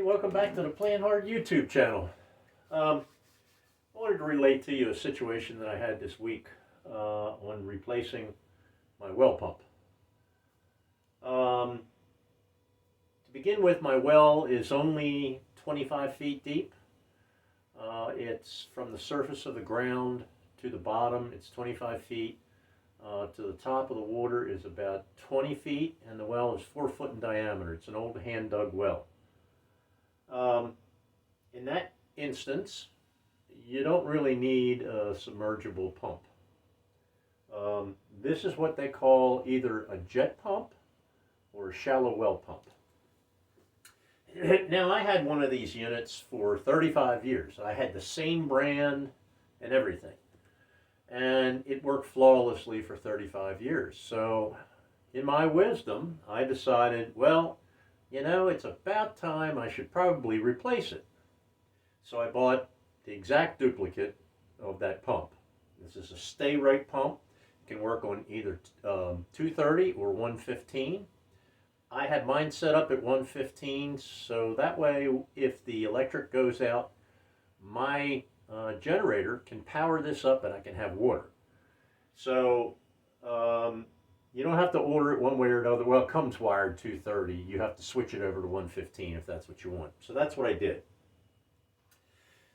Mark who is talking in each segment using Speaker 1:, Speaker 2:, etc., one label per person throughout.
Speaker 1: Welcome back to the Playing Hard YouTube channel. I wanted to relate to you a situation that I had this week on replacing my well pump. To begin with, my well is only 25 feet deep. It's from the surface of the ground to the bottom, it's 25 feet. To the top of the water is about 20 feet, and the well is 4 foot in diameter. It's an old hand-dug well. In that instance, you don't really need a submergible pump. This is what they call either a jet pump or a shallow well pump. Now, I had one of these units for 35 years. I had the same brand and everything. And it worked flawlessly for 35 years. So, in my wisdom, I decided, well, it's about time I should probably replace it. So I bought the exact duplicate of that pump. This is a stay right pump. It can work on either 230 or 115. I had mine set up at 115, so that way if the electric goes out, my generator can power this up and I can have water. So you don't have to order it one way or another. Well, it comes wired 230. You have to switch it over to 115 if that's what you want. So that's what I did.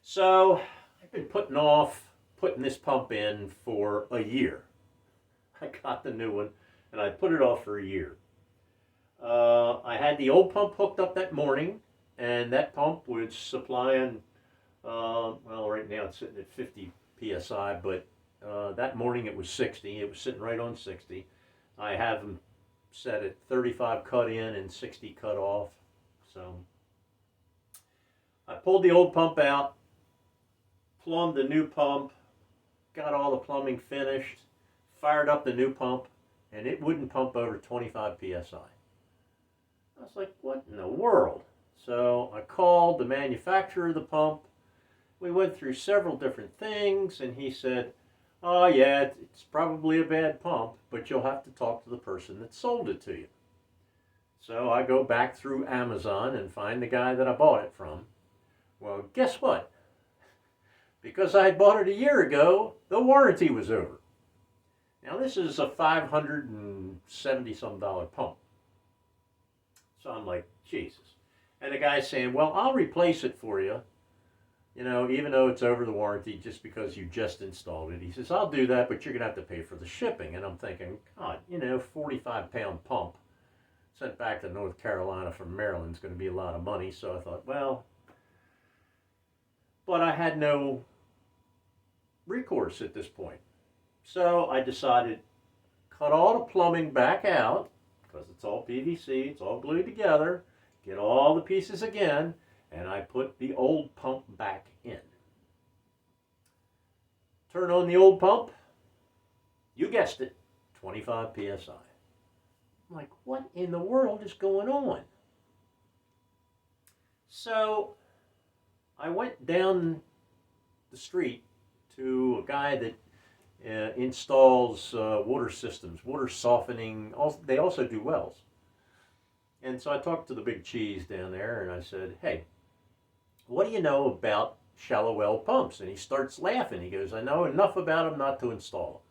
Speaker 1: So I've been putting this pump in for a year. I got the new one and I put it off for a year. I had the old pump hooked up that morning, and that pump was supplying, well, right now it's sitting at 50 psi, but that morning it was 60. It was sitting right on 60. I have them set at 35 cut in and 60 cut off. So I pulled the old pump out, plumbed the new pump, got all the plumbing finished, fired up the new pump, and it wouldn't pump over 25 psi. I was like, what in the world? So I called the manufacturer of the pump. We went through several different things, and he said, oh yeah, it's probably a bad pump, but you'll have to talk to the person that sold it to you. So I go back through Amazon and find the guy that I bought it from. Well, guess what? Because I had bought it a year ago, the warranty was over. Now this is a $570-some pump. So I'm like, Jesus. And the guy's saying, well, I'll replace it for you, even though it's over the warranty just because you just installed it. He says, I'll do that, but you're going to have to pay for the shipping. And I'm thinking, God, 45-pound pump sent back to North Carolina from Maryland is going to be a lot of money. So I thought, well, but I had no recourse at this point. So I decided, cut all the plumbing back out, because it's all PVC, it's all glued together, get all the pieces again, and I put the old pump back in. Turn on the old pump, you guessed it, 25 psi. I'm like, what in the world is going on? So I went down the street to a guy that installs water systems, water softening. They also do wells. And so I talked to the big cheese down there and I said, hey, what do you know about shallow well pumps? And he starts laughing. He goes, I know enough about them not to install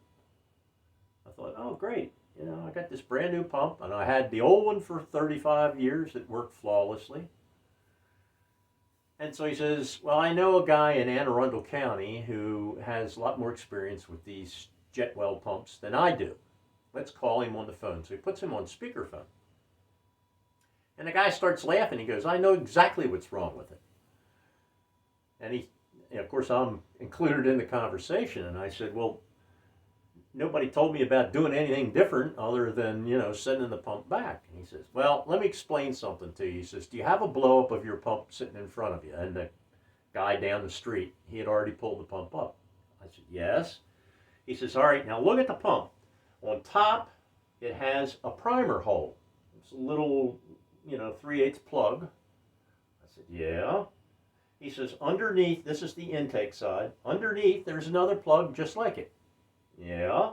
Speaker 1: them. I thought, oh, great. I got this brand new pump, and I had the old one for 35 years that worked flawlessly. And so he says, well, I know a guy in Anne Arundel County who has a lot more experience with these jet well pumps than I do. Let's call him on the phone. So he puts him on speakerphone. And the guy starts laughing. He goes, I know exactly what's wrong with it. And of course, I'm included in the conversation. And I said, well, nobody told me about doing anything different other than, sending the pump back. And he says, well, let me explain something to you. He says, do you have a blow up of your pump sitting in front of you? And the guy down the street, he had already pulled the pump up. I said, yes. He says, all right, now look at the pump. On top, it has a primer hole. It's a little, 3/8 plug. I said, yeah. He says, underneath, this is the intake side. Underneath, there's another plug just like it. Yeah.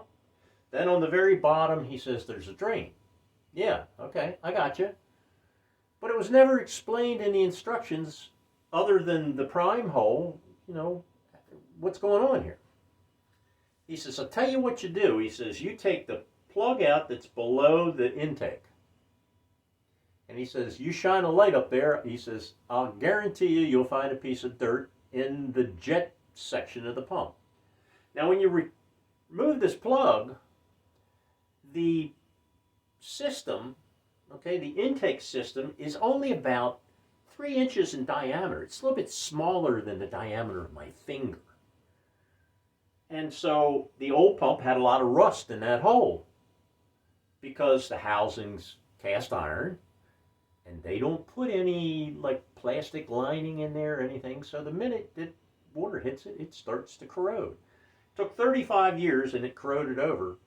Speaker 1: Then on the very bottom, he says there's a drain. Yeah, okay, I got you. But it was never explained in the instructions other than the prime hole, you know, what's going on here. He says, I'll tell you what you do. He says, you take the plug out that's below the intake. And he says, you shine a light up there. He says, I'll guarantee you you'll find a piece of dirt in the jet section of the pump. Now, when you remove this plug, the system, okay, the intake system is only about 3 inches in diameter. It's a little bit smaller than the diameter of my finger. And so the old pump had a lot of rust in that hole because the housing's cast iron and they don't put any like plastic lining in there or anything. So the minute that water hits it, it starts to corrode. It took 35 years and it corroded over.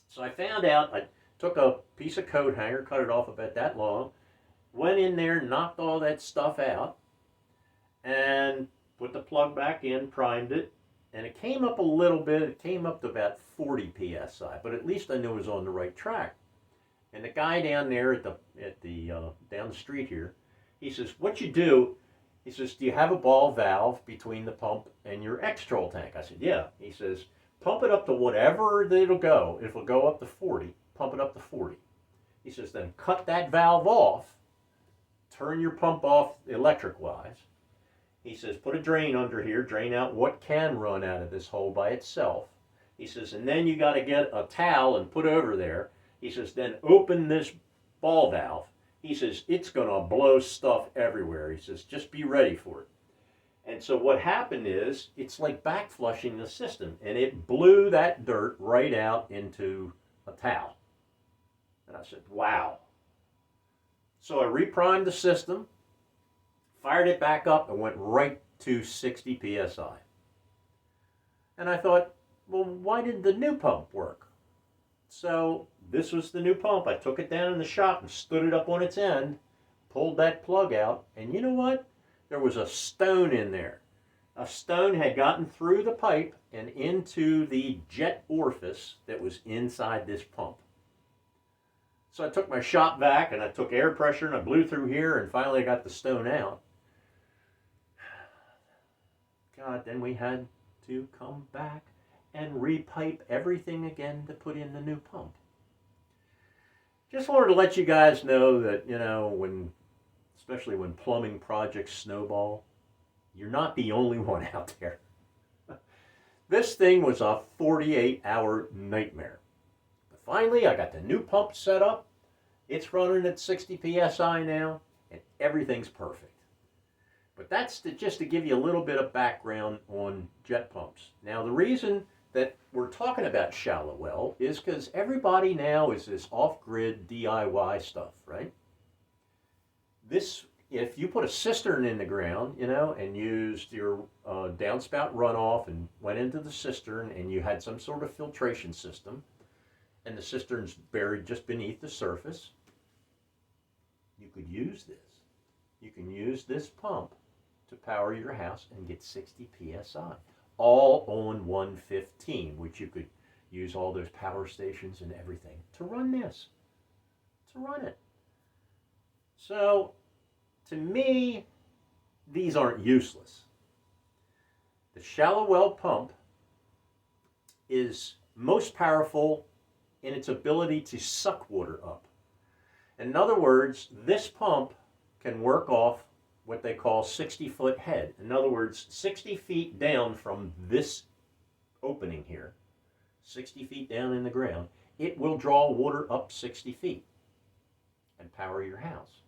Speaker 1: So I found out, I took a piece of coat hanger, cut it off about that long, went in there, knocked all that stuff out, and put the plug back in, primed it, and it came up a little bit. It came up to about 40 psi, but at least I knew it was on the right track. And the guy down there at the down the street here, he says, "What you do?" He says, "Do you have a ball valve between the pump and your extrol tank?" I said, "Yeah." He says, "Pump it up to whatever it'll go. If it'll go up to 40, pump it up to 40." He says, "Then cut that valve off, turn your pump off electric-wise." He says, "Put a drain under here, drain out what can run out of this hole by itself." He says, "And then you got to get a towel and put over there." He says, "Then open this ball valve." He says, "It's going to blow stuff everywhere." He says, "Just be ready for it." And so what happened is, it's like back flushing the system, and it blew that dirt right out into a towel. And I said, wow. So I reprimed the system, fired it back up, and went right to 60 psi. And I thought, well, why did the new pump work? So this was the new pump. I took it down in the shop and stood it up on its end, pulled that plug out, and you know what? There was a stone in there. A stone had gotten through the pipe and into the jet orifice that was inside this pump. So I took my shop vac and I took air pressure and I blew through here and finally I got the stone out. God, then we had to come back and repipe everything again to put in the new pump. Just wanted to let you guys know that, you know, especially when plumbing projects snowball, you're not the only one out there. This thing was a 48-hour nightmare. But finally, I got the new pump set up. It's running at 60 psi now, and everything's perfect. But that's just to give you a little bit of background on jet pumps. Now, the reason that we're talking about shallow well is because everybody now is this off-grid DIY stuff, right? If you put a cistern in the ground, you know, and used your downspout runoff and went into the cistern and you had some sort of filtration system and the cistern's buried just beneath the surface, you could use this. You can use this pump to power your house and get 60 psi, all on 115, which you could use all those power stations and everything to run this, to run it. So, to me, these aren't useless. The shallow well pump is most powerful in its ability to suck water up. In other words, this pump can work off what they call 60-foot head. In other words, 60 feet down from this opening here, 60 feet down in the ground, it will draw water up 60 feet and power your house.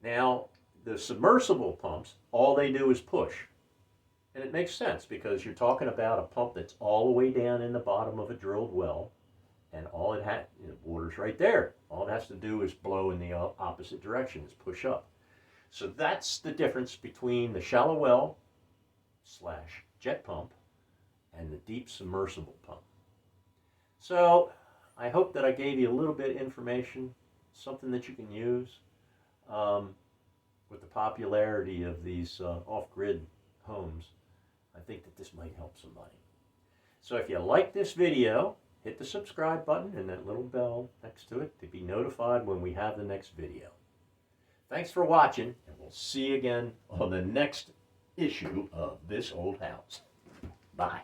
Speaker 1: Now, the submersible pumps, all they do is push. And it makes sense because you're talking about a pump that's all the way down in the bottom of a drilled well, and all it has, the water's right there. All it has to do is blow in the opposite direction, is push up. So that's the difference between the shallow well / jet pump and the deep submersible pump. So I hope that I gave you a little bit of information, something that you can use. With the popularity of these off-grid homes, I think that this might help somebody. So if you like this video, hit the subscribe button and that little bell next to it to be notified when we have the next video. Thanks for watching, and we'll see you again on the next issue of This Old House. Bye.